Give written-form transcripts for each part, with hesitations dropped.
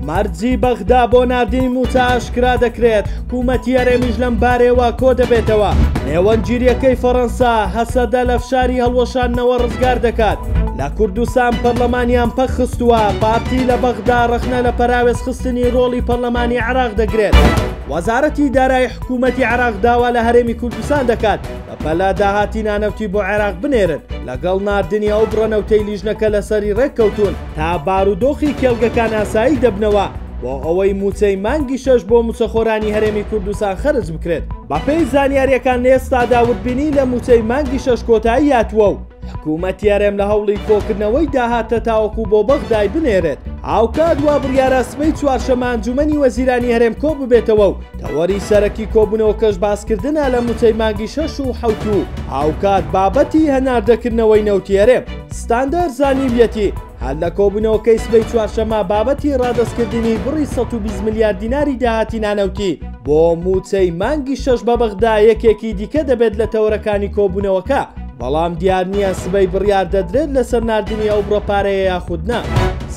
مەرجی بەغدا بۆ نردنی موچە ئاشکرا دەکرێت. حکوومەتی هەرێمیش لەم بارەوە کۆ دەبێتەوە. نێوەنگیریەکەی فەڕەنسا هەسەدە لە فشاری هەڵوەشاندنەوە ڕزگار دەکات. لە کوردستان پەرلەمانیان پەخستووە. پارتی لە بەغدا ڕەخنە لە پەراوێز خستنی ڕۆڵی پەرلەمانی عێراق دەگرێت. وەزارەتی دارایی حکوومەتی عێراق داوا لە هەرێمی کوردستان دەکات بە پەلا داهاتی نانەوتی بۆ عێراق بنێرن لەگەڵ ناردنی ئەو بڕەنەوتەی لیژنەکە لەسەری ڕێککەوتون تا بارودۆخی کێڵگەکان ئاسایی دەبنەوە بۆ ئەوەی موچەی مانگی 6 بۆ موچەخۆرانی هەرێمی کوردستان خەرج بکرێت. بەپێی زانیاریەکان لە ئێستادا وتبینی لە موچەی مانگی 6 کۆتایی هاتووە و حکوومەتی هەرێم لە هەوڵی کۆکردنەوەی داهاتە تاوەکو بۆ بەغدای بنێرێت. هاوکات وا بڕیارە سبەی چوارشەمە ئەنجومەنی وەزیرانی هەرێم کۆ ببێتەوە و تەوەری سەرەکی کۆبوونەوەکەش باسکردنە لە موچەی مانگی 6 و 7 و هاوکات بابەتی هەناردەکردنەوەی نەوتی هەرێم. ستاندەر زانیویەتی هەر لە کۆبوونەوەکەی سبەی چوارشەمە بابەتی ڕادەستکردنی بڕی 120 میلیارد دیناری داهاتی نانەوتی بۆ موچەی مانگی 6 بە بەغدا یەکێکی دیکە دەبێت لە تەورەکانی کۆبوونەوەکە. بەڵام دیار نییە سبەی بڕیار دەدرێت لەسەر نردنی ئەو بڕەپارەیە یاخودنا.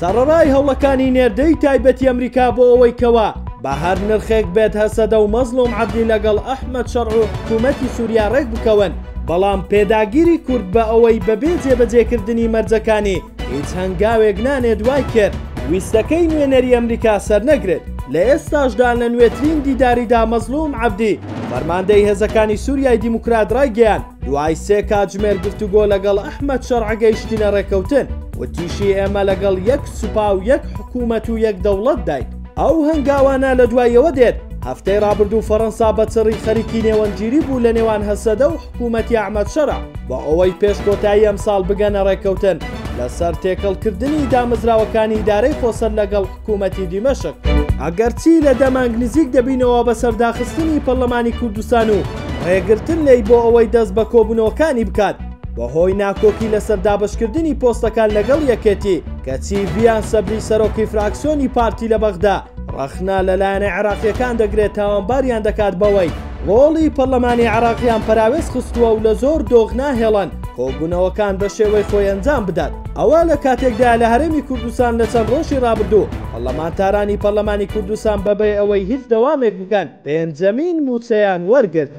سەرەڕای هەوڵەکانی نێردەی تایبەتی ئەمریکا بۆ ئەوەی کەوا بە هەر نرخێک بێت هەسەدە و مەزلوم عەبدی لەگەڵ ئەحمەد شەرع و حکوومەتی سووریا ڕێک بکەون. بەڵام پێداگیری کورد بە ئەوەی بەبێ جێبەجێکردنی مەرجەکانی هیچ هەنگاوێک نانێت دوای کرد ویستەکەی نوێنەری ئەمریکا سەرنەگرێت. لە ئێستاشدا لە نوێترین دیداریدا مەزلوم عەبدی فەرماندەی هێزەکانی سووریای دیموکرات ڕایگەیان دوای 3 کاتژمێر گفتوگۆ لەگەڵ ئەحمەد شەرع گەیشتینە ڕێکەوتن وتیشی ئێمە لەگەڵ یەک سوپا و یەک حکوومەت و یەک دەوڵەت داین. ئەو هەنگاوانە لە دوایەوە دێت. هەفتەی ڕابردوو فەڕەنسا بەچڕی خەریکی نێوەنگیری بوو لە نێوان هەسەدە و حکوومەتی ئەحمەد شەرع بۆ ئەوەی پێش کۆتایی ئەمساڵ بگەنە ڕێکەوتن لەسەر تێکەڵکردنی دامەزراوەکانی ئیدارەی خۆسەر لەگەڵ حکوومەتی دیمەشق. ئەگەرچی لە دەمانگ نزیک دەبینەوە بە سەرداخستنی پەرلەمانی کوردستان و ڕێگرتن لێی بۆ ئەوەی دەست بە کۆبوونەوەکانی بکات بەهۆی ناکۆکی لەسەر دابشکردنی پۆستەکان لەگەڵ یەکێتی کەچی ڤیان سەبری سەرۆکی فراکسیۆنی پارتی لە بەغدا ڕەخنا لەلایەنە عێراقیەکان دەگرێت تاوانباریان دەکات بەوەی ڕۆڵی پەرلەمانی عێراقیان پەراوێز خستووە و لە زۆر دۆغ ناهێڵن کۆبوونەوەکان بە شێوەی خۆی ئەنجام بدات. ئەوە لە کاتێکدا لە هەرێمی کوردستان لە چەند ڕۆژی ڕابردوو پەرلەمانتارانی پەرلەمانی کوردستان بەبێ ئەوەی هیچ دەوامێک بکەن پێنجەمین موچەیان وەرگرت.